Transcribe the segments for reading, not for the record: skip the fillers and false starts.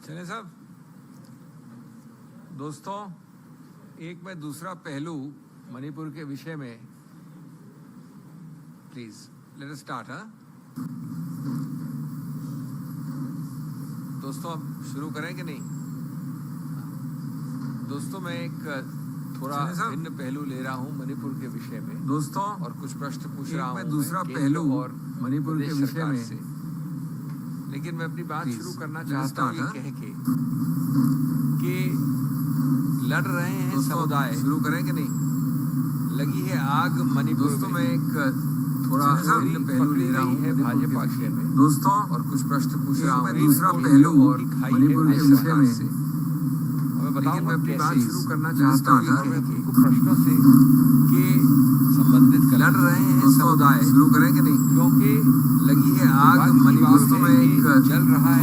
चले साहब। दोस्तों, एक मैं दूसरा पहलू मणिपुर के विषय में, प्लीज लेट अस स्टार्ट। दोस्तों, अब शुरू करें कि नहीं? दोस्तों, मैं एक थोड़ा भिन्न पहलू ले रहा हूं मणिपुर के विषय में दोस्तों, और कुछ प्रश्न पूछ रहा हूं मैं दूसरा पहलू और मणिपुर के विषय में से। लेकिन मैं अपनी बात शुरू करना चाहता हूं ये कह के कि लड़ रहे हैं समुदाय, शुरू करें कि नहीं? लगी है आग मणिपुर में। मैं एक थोड़ा भिन्न पहलू ले रहा हूं भाजपा के में दोस्तों, और कुछ प्रश्न पूछ रहा हूं दूसरा पहलू और मणिपुर के विषय में से। लेकिन मैं अपनी बात शुरू करना चाहता हूं प्रश्नों से कि संबंधित लड़ रहे हैं समुदाय, शुरू करें कि नहीं? क्योंकि लगी है आग मणिपुर में। एक चल रहा है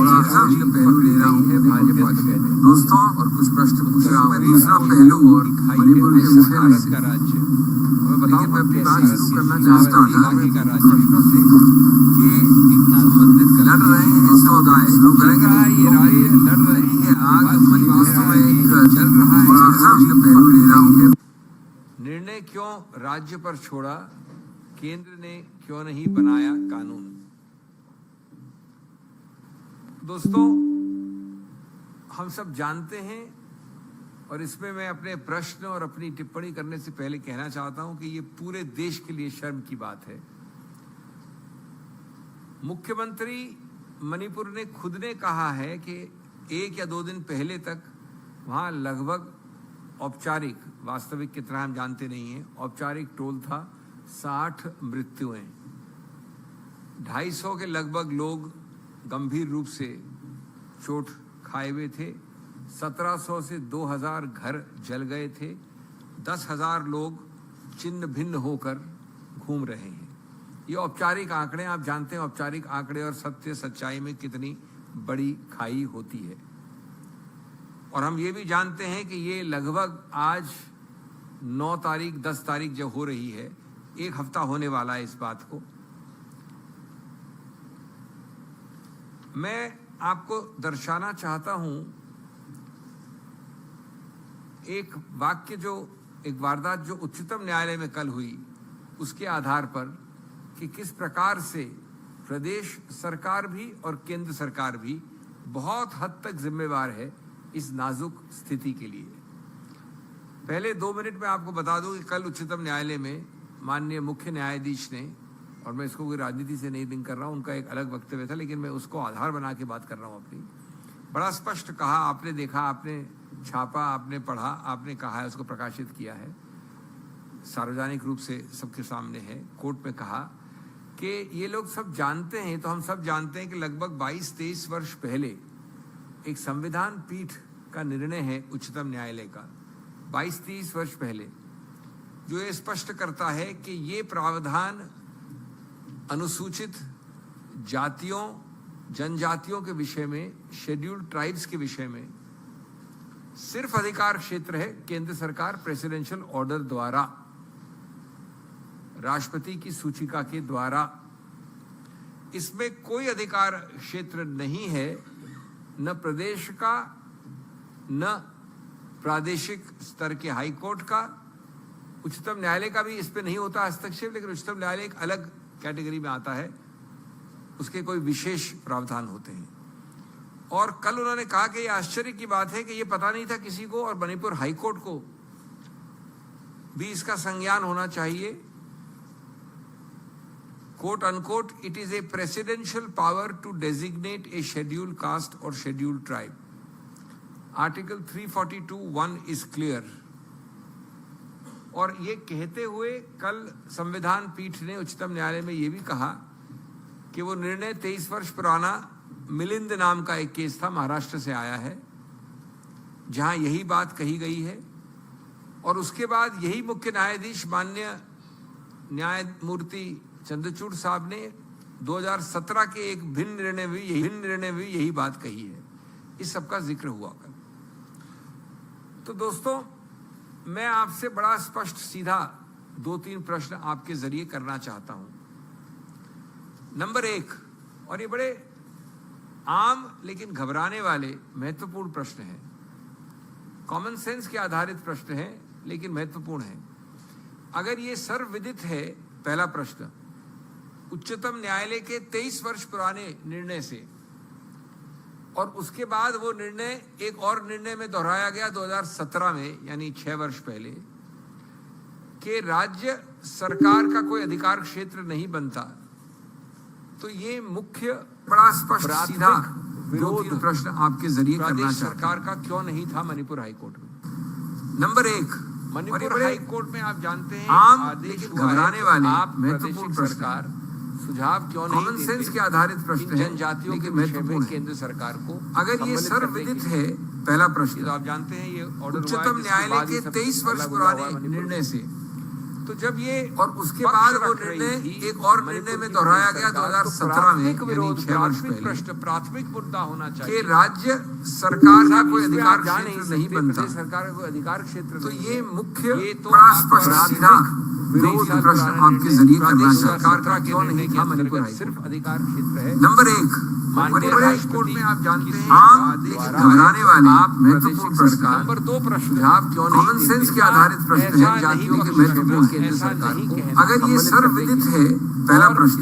भिन्न पहलू ले रहा हूं भाजपा के में दोस्तों, और कुछ प्रश्न पूछ रहा हूं दूसरा पहलू और मणिपुर के विषय में से। लेकिन मैं अपनी बात शुरू करना चाहता हूं प्रश्नों से कि संबंधित लड़ रहे हैं समुदाय, शुरू करें कि नहीं? ये राज्य लड़ रहे हैं आग मणिपुर में। एक चल रहा है भिन्न पहलू ले रहा हूं। निर्णय क्यों राज्य पर छोड़ा? केंद्र ने क्यों नहीं बनाया कानून? दोस्तों, हम सब जानते हैं, और इसमें मैं अपने प्रश्न और अपनी टिप्पणी करने से पहले कहना चाहता हूं कि ये पूरे देश के लिए शर्म की बात है। मुख्यमंत्री मणिपुर ने खुद ने कहा है कि 1 या 2 दिन पहले तक वहां लगभग औपचारिक, वास्तविक कितना हम जानते नहीं हैं, औपचारिक टोल था 60 मृत्युएं, 250 के लगभग लोग गंभीर रूप से चोट खाए हुए थे, 1700 से 2000 घर जल गए थे, 10,000 लोग छिन्न भिन्न होकर घूम रहे हैं। ये औपचारिक आंकड़े, आप जानते हैं औपचारिक आंकड़े और सत्य सच्चाई में कितनी बड़ी खाई होती है। और हम ये भी जानते हैं कि ये लगभग आज 9 तारीख 10 तारीख जब हो रही है, 1 हफ्ता होने वाला है इस बात को। मैं आपको दर्शाना चाहता हूं एक वाक्य, जो एक वारदात जो उच्चतम न्यायालय में कल हुई, उसके आधार पर कि किस प्रकार से प्रदेश सरकार भी और केंद्र सरकार भी बहुत हद तक जिम्मेवार है इस नाजुक स्थिति के लिए। पहले 2 मिनट में आपको बता दूं कि कल उच्चतम न्यायालय में माननीय मुख्य न्यायाधीश ने, और मैं इसको कोई राजनीति से नहीं लिंक कर रहा हूं, उनका एक अलग वक्तव्य था, लेकिन मैं उसको आधार बना के बात कर रहा हूं अपनी। बड़ा स्पष्ट कहा, आपने देखा, आपने छापा, आपने पढ़ा, आपने कहा है, उसको प्रकाशित किया है, सार्वजनिक रूप से सबके सामने है। कोर्ट में कहा कि ये लोग सब जानते हैं, तो हम सब जानते हैं कि लगभग 22-23 वर्ष पहले एक संविधान पीठ का निर्णय है उच्चतम न्यायालय का, 22-23 वर्ष पहले, जो ये स्पष्ट करता है कि ये प्रावधान अनुसूचित जातियों, जनजातियों के विषय में, शेड्यूल्ड ट्राइब्स के विषय में सिर्फ अधिकार क्षेत्र है केंद्र सरकार प्रेसिडेंशियल ऑर्डर द्वारा, राष्ट्रपति की सूचिका के द्वारा। इसमें कोई अधिकार क्षेत्र नहीं है, न प्रदेश का, न प्रादेशिक स्तर के हाई कोर्ट का, उच्चतम न्यायालय का भी इस पे नहीं होता हस्तक्षेप, लेकिन उच्चतम न्यायालय एक अलग कैटेगरी में आता है, उसके कोई विशेष प्रावधान होते हैं। और कल उन्होंने कहा कि यह आश्चर्य की बात है कि यह पता नहीं था किसी को, और मणिपुर हाई कोर्ट को भी इसका संज्ञान होना चाहिए। Quote unquote, it is a presidential power to designate a scheduled caste और scheduled tribe. Article 342(1) is clear. और ये कहते हुए कल संविधान पीठ ने उच्चतम न्यायालय में ये भी कहा कि वो निर्णय 23 वर्ष पुराना मिलिंद नाम का एक केस था, महाराष्ट्र से आया है, जहां यही बात कही गई है। और उसके बाद यही मुख्य न्यायाधीश माननीय न्यायमूर्ति चंद्रचूड़ साहब ने 2017 के एक भिन्न निर्णय में भी यही बात कही है। इस सब का जिक्र हुआ कल। तो दोस्तों, मैं आपसे बड़ा स्पष्ट सीधा 2-3 प्रश्न आपके जरिए करना चाहता हूं। नंबर 1, और ये बड़े आम लेकिन घबराने वाले महत्वपूर्ण प्रश्न हैं, कॉमन सेंस के आधारित प्रश्न हैं लेकिन महत्वपूर्ण हैं। अगर ये सर्वविदित है, पहला प्रश्न, उच्चतम न्यायालय के 23 वर्ष पुराने निर्णय से, और उसके बाद वो निर्णय एक और निर्णय में दोहराया गया 2017 में, यानी 6 वर्ष पहले, कि राज्य सरकार का कोई अधिकार क्षेत्र नहीं बनता, तो ये मुख्य बड़ा स्पष्ट सीधा विरोध प्रश्न आपके जरिए करना सरकार का क्यों नहीं था मणिपुर हाईकोर्ट में। नंबर 1, मणिपुर हाईकोर्ट में आप जानते हैं आम आदेश घबराने वाले आप महत्वपूर्ण सरकार सुझाव क्यों नहीं कॉमन सेंस के आधारित प्रश्न जनजातियों के महत्वपूर्ण केंद्र सरकार को अगर ये सर्वविदित है, पहला प्रश्न, तो आप जानते हैं ये ऑर्डर उच्चतम न्यायालय के 23 वर्ष पुराने निर्णय से, तो जब ये और उसके बाद वो निर्णय एक और निर्णय में दोहराया गया 2017 में, यानी 6 वर्ष पहले, प्राथमिक मुद्दा होना चाहिए कि राज्य सरकार का कोई अधिकार क्षेत्र नहीं बनता, सरकार का कोई अधिकार क्षेत्र, तो ये मुख्य बड़ा स्पष्ट सीधा विरोध प्रश्न आपके जरिए करना सरकार का क्यों नहीं था मणिपुर सिर्फ अधिकार क्षेत्र है। नंबर 1, मणिपुर हाईकोर्ट में आप जानते हैं आम लेकिन घबराने वाले महत्वपूर्ण प्रश्न। नंबर 2 प्रश्न, सुझाव क्यों नहीं, कॉमन सेंस के आधारित प्रश्न है, जातियों के महत्वपूर्ण केंद्र सरकार को अगर ये सर्वविदित है, पहला प्रश्न,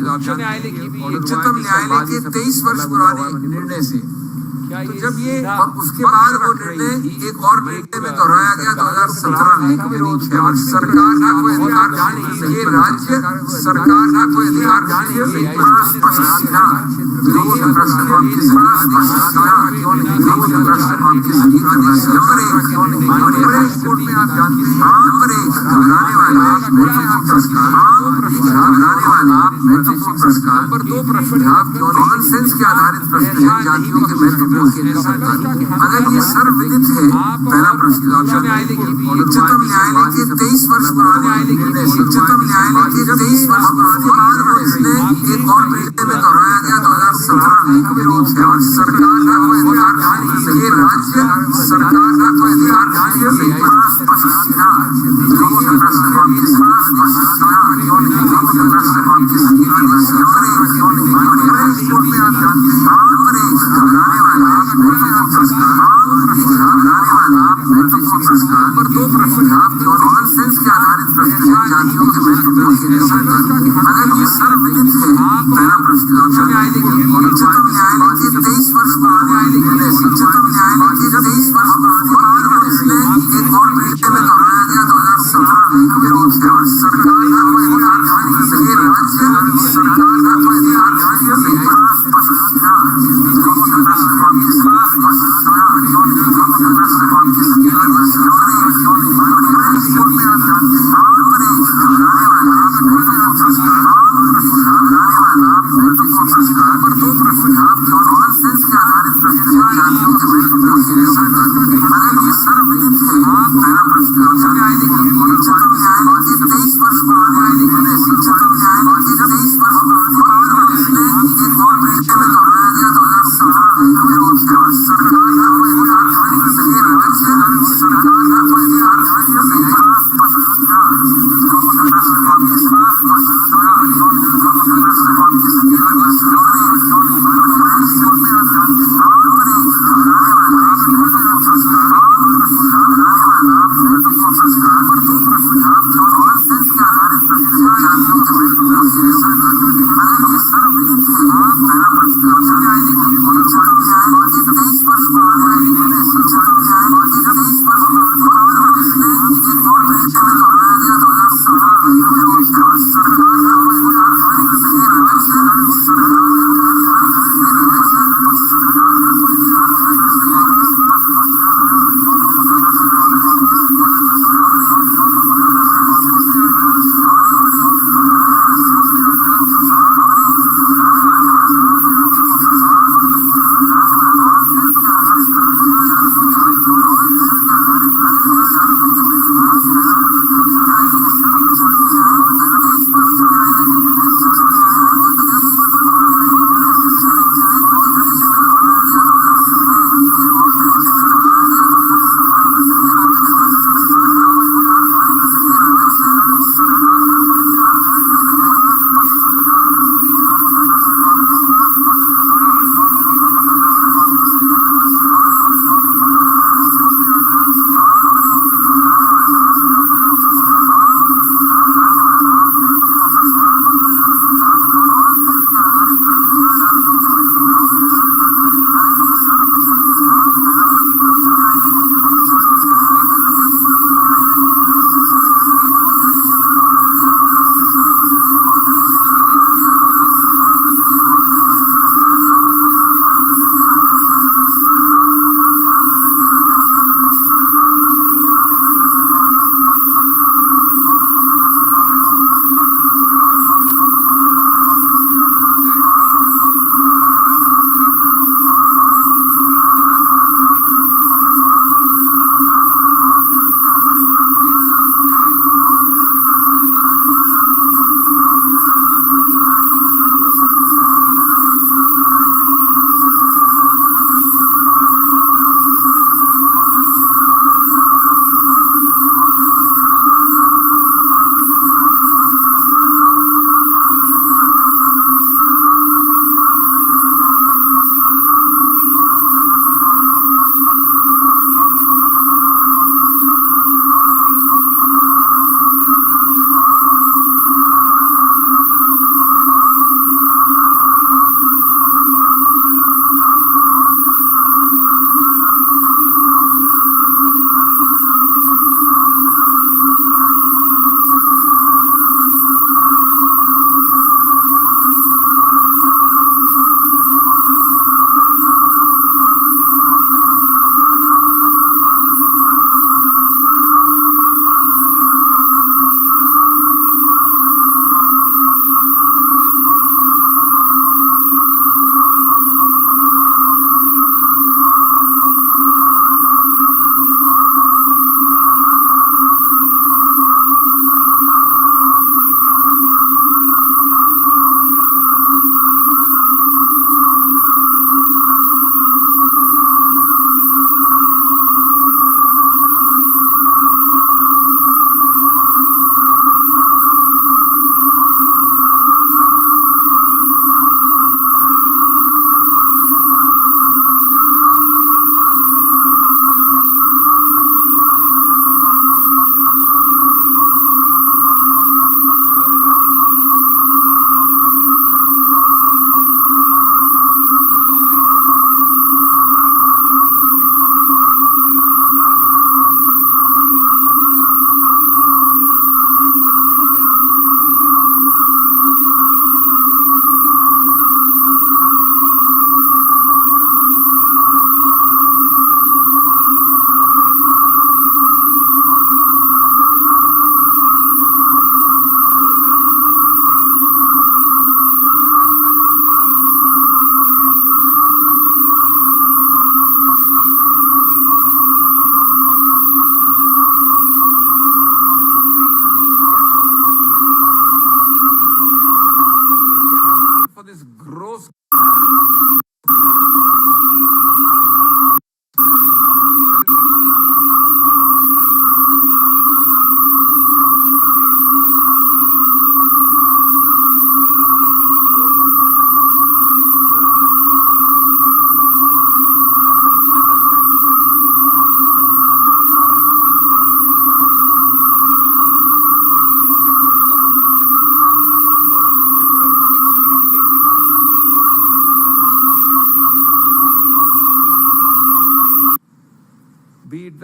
उच्चतम न्यायालय के 23 वर्ष पुराने निर्णय से, तो जब ये और उसके बाद वो निर्णय एक और निर्णय में दोहराया गया 2017 में, सरकार का कोई अधिकार नहीं, ये राज्य सरकार का कोई अधिकार नहीं, सीधा विरोध प्रश्न आपके नंबर 1 कोर्ट में आप जानते हैं, नंबर 1 घबराने वाले नंबर 2 प्रश्न, कॉमन सेंस के आधारित प्रश्न है, जातियों के महत्वपूर्ण केंद्र सरकार, अगर ये सर्वविदित है, पहला प्रश्न, उच्चतम न्यायालय के 23 वर्ष पुराने निर्णय से, उच्चतम न्यायालय के 23 वर्ष पुराने निर्णय एक और निर्णय में दोहराया गया 2017 में, और सरकार का कोई अधिकार नहीं, ये राज्य सरकार का कोई अधिकार नहीं, नंबर 2 प्रश्न, कॉमन सेंस के आधारित प्रश्न है, जातियों के महत्वपूर्ण केंद्र सरकार, अगर ये सर्वविदित है, पहला प्रश्न, उच्चतम न्यायालय के 23 वर्ष पुराने निर्णय से, उच्चतम न्यायालय के 23 वर्ष पुराने निर्णय एक और निर्णय में दोहराया गया 2017 में, और सरकार का कोई अधिकार नहीं, ये राज्य सरकार का कोई अधिकार नहीं, नंबर 2 प्रश्न, common sense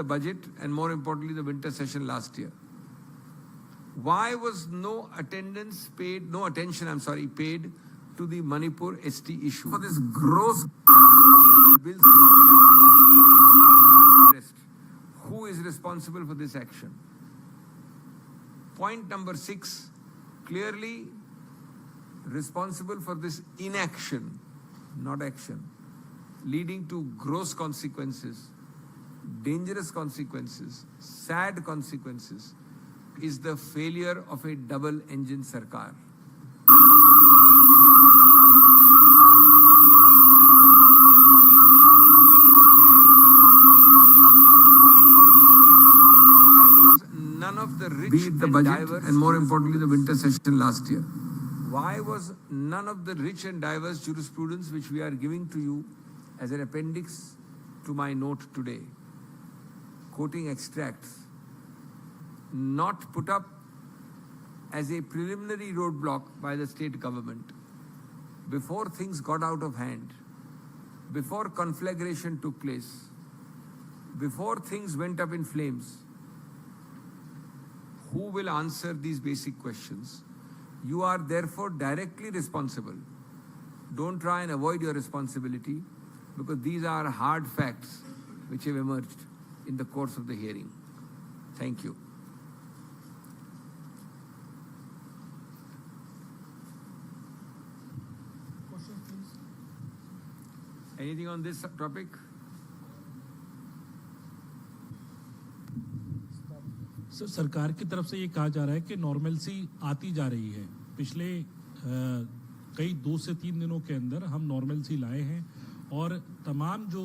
budget and more importantly the winter session last year. Why was no attention paid to the Manipur ST issue? For this gross, So many other bills of ST are coming. Surely this should have been addressed. Who is responsible for this action? Point number 6, clearly responsible for this inaction, not action, leading to gross consequences, dangerous consequences, sad consequences, is the failure of a double-engine sarkar. Double-engine sarkari failure. Why was none of the rich be it the and budget diverse and more importantly the winter session last year? Why was none of the rich and diverse jurisprudence which we are giving to you as an appendix to my note today, quoting extracts, not put up as a preliminary roadblock by the state government before things got out of hand, before conflagration took place, before things went up in flames? Who will answer these basic questions? You are therefore directly responsible. Don't try and avoid your responsibility, because these are hard facts which have emerged in the course of the hearing. Thank you. Questions, please. Anything on this topic? Sir, सरकार की तरफ से ये कहा जा रहा है कि नॉर्मलसी आती जा रही है। पिछले कई 2 से 3 दिनों के अंदर हम नॉर्मलसी लाए हैं और तमाम जो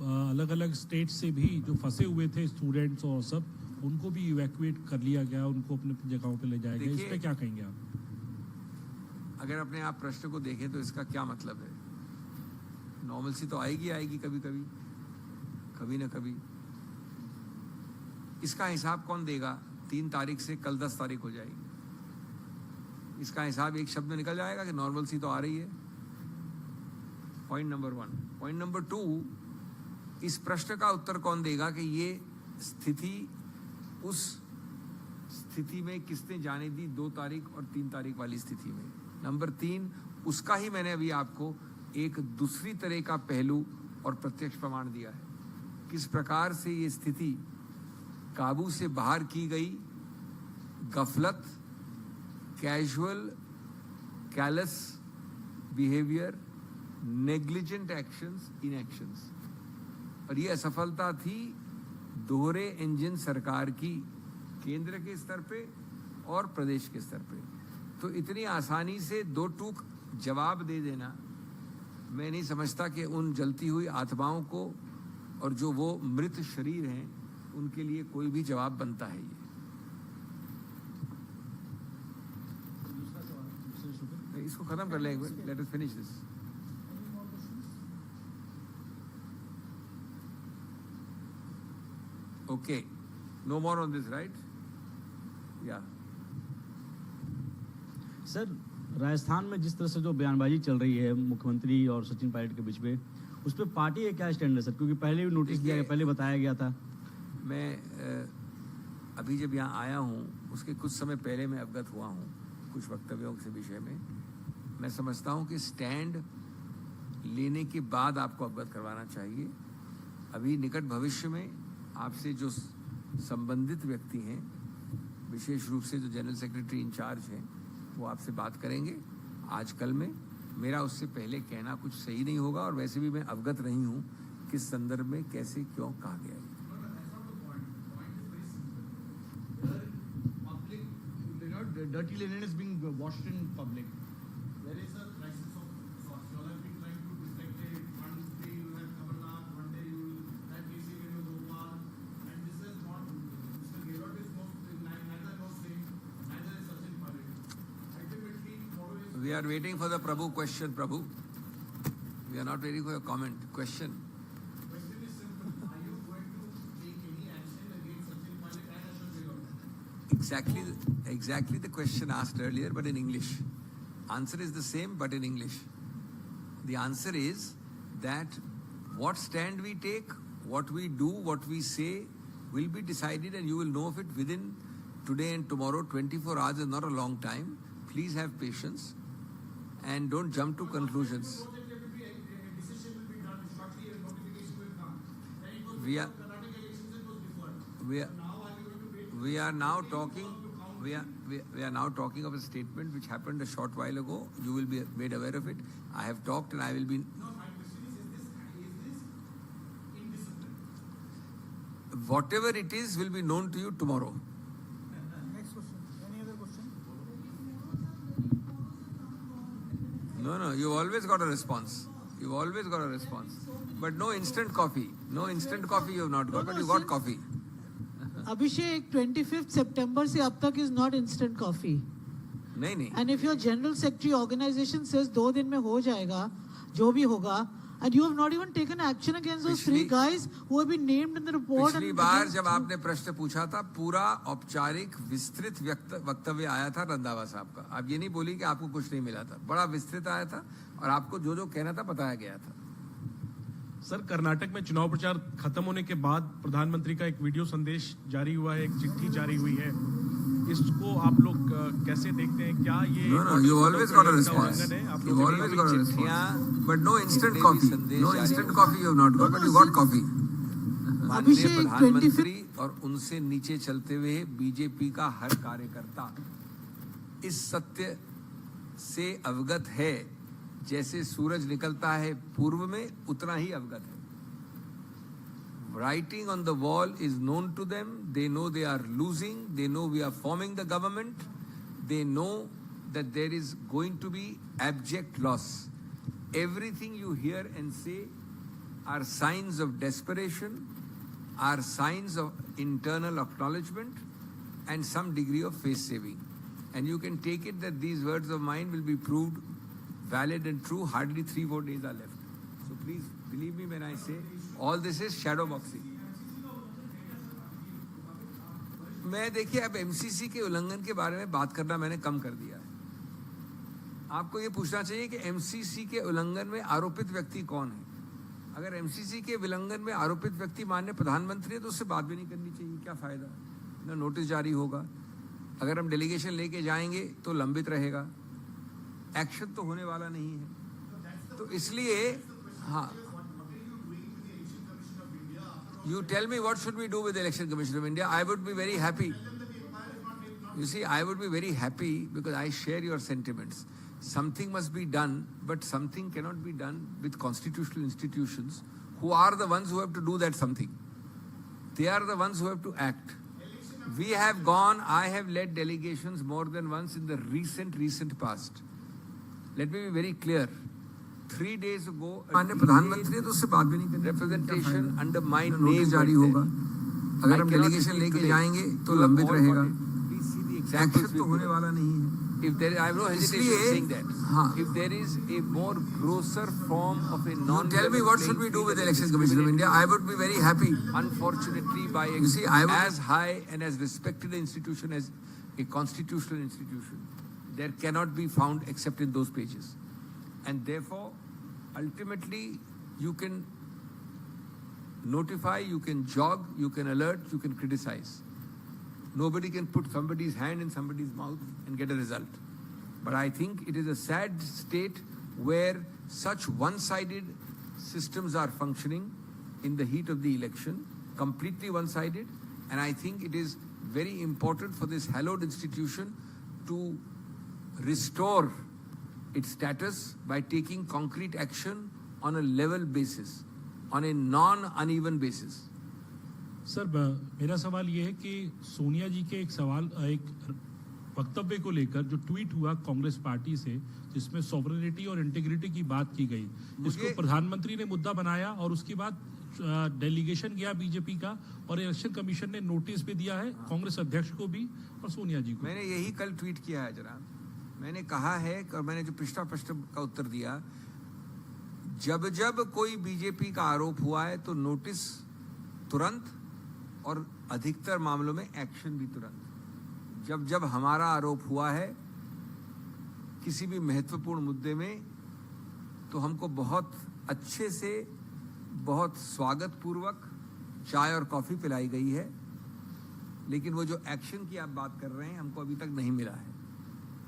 अलग अलग स्टेट से भी जो फंसे हुए थे स्टूडेंट्स और सब, उनको भी इवैक्यूएट कर लिया गया, उनको अपने जगहों पे ले जाया गया। इस पे क्या कहेंगे आप? अगर अपने आप प्रश्न को देखें तो इसका क्या मतलब है? नॉर्मलसी तो आएगी कभी कभी, कभी ना कभी। इसका हिसाब कौन देगा? 3 तारीख से कल 10 तारीख हो जाएगी। इसका हिसाब एक शब्द में निकल जाएगा कि नॉर्मलसी तो आ रही है। Point number 1। पॉइंट नंबर 2, इस प्रश्न का उत्तर कौन देगा कि ये स्थिति उस स्थिति में किसने जाने दी 2 तारीख और 3 तारीख वाली स्थिति में? नंबर 3, उसका ही मैंने अभी आपको एक दूसरी तरह का पहलू और प्रत्यक्ष प्रमाण दिया है। किस प्रकार से ये स्थिति काबू से बाहर की गई, गफलत, casual, callus behaviour, negligent actions, इनएक्शंस। और ये असफलता थी दोहरे इंजन सरकार की, केंद्र के स्तर पे और प्रदेश के स्तर पे। तो इतनी आसानी से 2 टूक जवाब दे देना, मैं नहीं समझता कि उन जलती हुई आत्माओं को और जो वो मृत शरीर हैं उनके लिए कोई भी जवाब बनता है। ये इसको खत्म कर लेंगे। Let us finish this. Okay, no more on this, right? Yeah sir, Rajasthan में जिस तरह से जो बयानबाजी चल रही है मुख्यमंत्री और सचिन पायलट के बीच में, उस पर पार्टी का क्या स्टैंड है सर? क्योंकि पहले भी नोटिस दिया गया, पहले बताया गया था। मैं अभी जब यहाँ आया हूँ उसके कुछ समय पहले मैं अवगत हुआ हूँ कुछ वक्तव्यों के विषय में। मैं समझता हूँ कि स्टैंड लेने के बाद आपको अवगत करवाना चाहिए। अभी निकट भविष्य में आपसे जो संबंधित व्यक्ति हैं, विशेष रूप से जो जनरल सेक्रेटरी इंचार्ज हैं, वो आपसे बात करेंगे आज कल में। मेरा उससे पहले कहना कुछ सही नहीं होगा, और वैसे भी मैं अवगत नहीं हूँ किस संदर्भ में कैसे क्यों कहा गया है। Dirty linen is being washed in public. There is a crisis of sorts. You all have been trying to detect it. One day you have Kamalnath, one day you will have KC Venugopal, and this is not. Mr. Gehlot is neither knows same, neither is Sachin Parekh. Ultimately, tomorrow is. We are waiting for the Prabhu question, Prabhu. We are not waiting for your comment. Question. Question is simple. Are you going to take any action against Sachin Parekh and Ashok Gehlot? Exactly the question asked earlier, but in English. Answer is the same, but in English. The answer is that what stand we take, what we do, what we say will be decided and you will know of it within today and tomorrow. 24 hours is not a long time. Please have patience and don't jump to conclusions. We are now talking of a statement which happened a short while ago. You will be made aware of it. I have talked and I will be. Whatever it is will be known to you tomorrow. Next question. Any other question? No, you've always got a response. You've always got a response. But no instant coffee. No instant coffee you have not got, but you got coffee. Abhishek, 25th September से अब तक is not instant coffee. नहीं. And if your general secretary organization says 2 दिन में हो जाएगा, जो भी होगा, and you have not even taken action against those 3 guys who have been named in the report. पिछली बार जब आपने प्रश्न पूछा था, पूरा औपचारिक विस्तृत वक्तव्य आया था रंधावा साहब का. आप ये नहीं बोली कि आपको कुछ नहीं मिला था. बड़ा विस्तृत आया था और आपको जो जो कहना था बताया गया था. सर, कर्नाटक में चुनाव प्रचार खत्म होने के बाद प्रधानमंत्री का एक वीडियो संदेश जारी हुआ है, एक चिट्ठी जारी हुई है. इसको आप लोग कैसे देखते हैं? क्या ये you always got a response. You always got a response. But no instant coffee. No instant coffee you have not got, but you got coffee. माननीय प्रधानमंत्री और उनसे नीचे चलते हुए बीजेपी का हर कार्यकर्ता इस सत्य से अवगत है. जैसे सूरज निकलता है पूर्व में, उतना ही अवगत है. Writing on the wall is known to them. They know they are losing. They know we are forming the government. They know that there is going to be abject loss. Everything you hear and say are signs of desperation, are signs of internal acknowledgement and some degree of face saving. And you can take it that these words of mine will be proved valid and true. Hardly 3-4 days are left. So please believe me when I say all this is shadow boxing. मैं देखिए अब MCC के उल्लंघन के बारे में बात करना मैंने कम कर दिया है. आपको ये पूछना चाहिए कि एमसीसी के उल्लंघन में आरोपित व्यक्ति कौन है. अगर एमसीसी के उल्लंघन में आरोपित व्यक्ति माननीय प्रधानमंत्री है तो उससे बात भी नहीं करनी चाहिए. क्या फायदा? ना नोटिस जारी होगा. अगर हम डेलीगेशन लेके जाएंगे तो लंबित रहेगा. एक्शन तो होने वाला नहीं है. तो इसलिए हाँ, you tell me what should we do with the Election Commission of India. I would be very happy. You see, I would be very happy because I share your sentiments. Something must be done, but something cannot be done with constitutional institutions who are the ones who have to do that something. They are the ones who have to act. We have gone, I have led delegations more than once in the recent past. Let me be very clear. 3 days ago, माननीय प्रधानमंत्री तो उससे बात भी नहीं करनी. Representation under my name जारी होगा. अगर हम डेलीगेशन लेके जाएंगे तो लंबित रहेगा. एक्शन तो होने वाला नहीं है. If there, I have no hesitation in saying that. If there is a more grosser form of a non. You tell me what should we do with the Election Commission of India. I would be very happy. Unfortunately, by as high and as respected an institution as a constitutional institution, there cannot be found except in those pages. And therefore, ultimately, you can notify, you can jog, you can alert, you can criticize. Nobody can put somebody's hand in somebody's mouth and get a result. But I think it is a sad state where such one-sided systems are functioning in the heat of the election, completely one-sided. And I think it is very important for this hallowed institution to restore its status by taking concrete action on a level basis, on a non-uneven basis. Sir, मेरा सवाल ये है कि सोनिया जी के एक वक्तव्य को लेकर जो ट्वीट हुआ कांग्रेस पार्टी से, जिसमें सॉवरेनिटी और इंटीग्रिटी की बात की गई, इसको प्रधानमंत्री ने मुद्दा बनाया और उसके बाद डेलीगेशन गया बीजेपी का और इलेक्शन कमीशन ने नोटिस भी दिया है कांग्रेस अध्यक्ष को भी और सोनिया जी को. मैंने यही कल ट्वीट किया है जनाब. मैंने कहा है और मैंने जो पिछला प्रश्न का उत्तर दिया, जब कोई बीजेपी का आरोप हुआ है तो नोटिस तुरंत और अधिकतर मामलों में एक्शन भी तुरंत. जब हमारा आरोप हुआ है किसी भी महत्वपूर्ण मुद्दे में तो हमको बहुत अच्छे से, बहुत स्वागत पूर्वक चाय और कॉफी पिलाई गई है. लेकिन वो जो एक्शन की आप बात कर रहे हैं हमको अभी तक नहीं मिला है।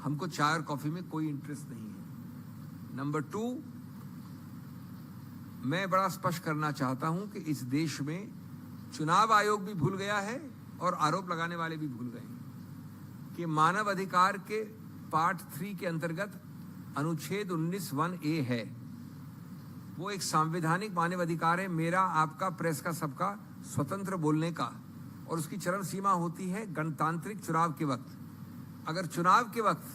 हमको चाय और कॉफी में कोई इंटरेस्ट नहीं है। नंबर 2, मैं बड़ा स्पष्ट करना चाहता हूं कि इस देश में चुनाव आयोग भी भूल गया है और आरोप लगाने वाले भी भूल गए हैं कि मानव अधिकार के पार्ट 3 के अंतर्गत अनुच्छेद 19(1)(a) है। वो एक संवैधानिक मानव अधिकार है, मेरा, आपका, प्रेस का, सबका स्वतंत्र बोलने का, और उसकी चरम सीमा होती है गणतांत्रिक चुनाव के वक्त। अगर चुनाव के वक्त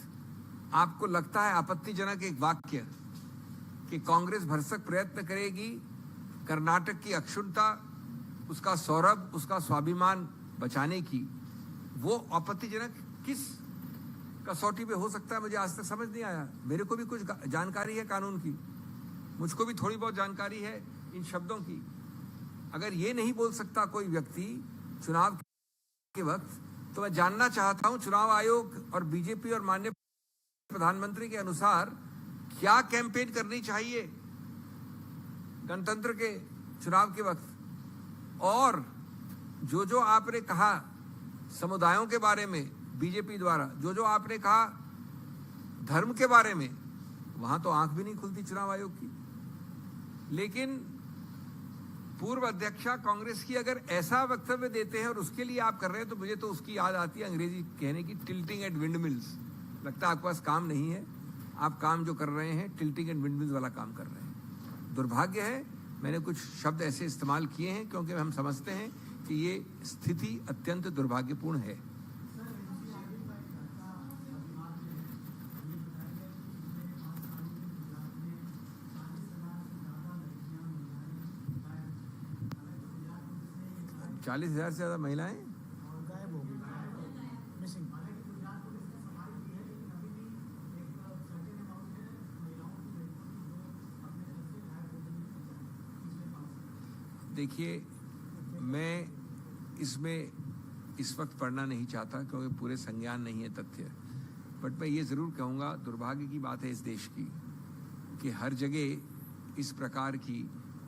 आपको लगता है आपत्तिजनक एक वाक्य कि कांग्रेस भरसक प्रयत्न करेगी कर्नाटक की अक्षुण्णता, उसका सौरभ, उसका स्वाभिमान बचाने की, वो आपत्तिजनक किस कसौटी पे हो सकता है मुझे आज तक समझ नहीं आया। मेरे को भी कुछ जानकारी है कानून की, मुझको भी थोड़ी बहुत जानकारी है इन शब्दों की। अगर ये नहीं बोल सकता कोई व्यक्ति चुनाव के वक्त, तो मैं जानना चाहता हूं चुनाव आयोग और बीजेपी और माननीय प्रधानमंत्री के अनुसार क्या कैंपेन करनी चाहिए गणतंत्र के चुनाव के वक्त। और जो आपने कहा समुदायों के बारे में बीजेपी द्वारा, जो आपने कहा धर्म के बारे में, वहां तो आंख भी नहीं खुलती चुनाव आयोग की। लेकिन पूर्व अध्यक्षा कांग्रेस की अगर ऐसा वक्तव्य देते हैं और उसके लिए आप कर रहे हैं, तो मुझे तो उसकी याद आती है अंग्रेजी कहने की, टिल्टिंग एट विंडमिल्स। लगता है आपके पास काम नहीं है, आप काम जो कर रहे हैं टिल्टिंग एट विंडमिल्स वाला काम कर रहे हैं। दुर्भाग्य है, मैंने कुछ शब्द ऐसे इस्तेमाल किए हैं क्योंकि हम समझते हैं कि ये स्थिति अत्यंत दुर्भाग्यपूर्ण है। गायब 40,000 से ज्यादा महिलाएं हो गई, मिसिंग। देखिए, मैं इसमें इस वक्त पढ़ना नहीं चाहता क्योंकि पूरे संज्ञान नहीं है तथ्य, बट मैं ये ज़रूर कहूँगा दुर्भाग्य की बात है इस देश की कि हर जगह इस प्रकार की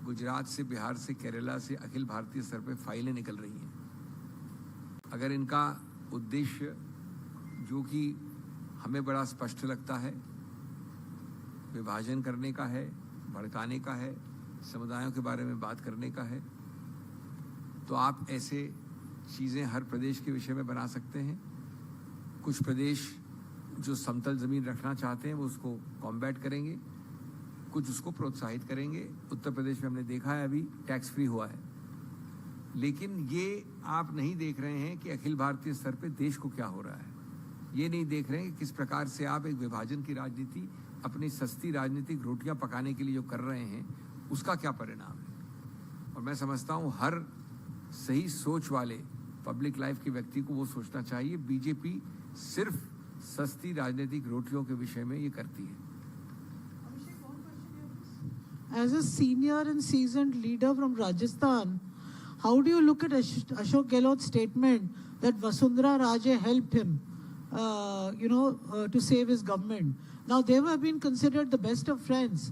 गुजरात से, बिहार से, केरला से अखिल भारतीय स्तर पे फाइलें निकल रही हैं। अगर इनका उद्देश्य, जो कि हमें बड़ा स्पष्ट लगता है, विभाजन करने का है, भड़काने का है, समुदायों के बारे में बात करने का है, तो आप ऐसे चीज़ें हर प्रदेश के विषय में बना सकते हैं। कुछ प्रदेश जो समतल ज़मीन रखना चाहते हैं वो उसको कॉम्बैट करेंगे, कुछ उसको प्रोत्साहित करेंगे। उत्तर प्रदेश में हमने देखा है अभी टैक्स फ्री हुआ है, लेकिन ये आप नहीं देख रहे हैं कि अखिल भारतीय स्तर पे देश को क्या हो रहा है। ये नहीं देख रहे हैं कि किस प्रकार से आप एक विभाजन की राजनीति, अपनी सस्ती राजनीतिक रोटियां पकाने के लिए जो कर रहे हैं, उसका क्या परिणाम है। और मैं समझता हूँ हर सही सोच वाले पब्लिक लाइफ के व्यक्ति को वो सोचना चाहिए, बीजेपी सिर्फ सस्ती राजनीतिक रोटियों के विषय में ये करती है। As a senior and seasoned leader from Rajasthan, how do you look at Ashok Gehlot's statement that Vasundhara Raje helped him, to save his government? Now, they have been considered the best of friends.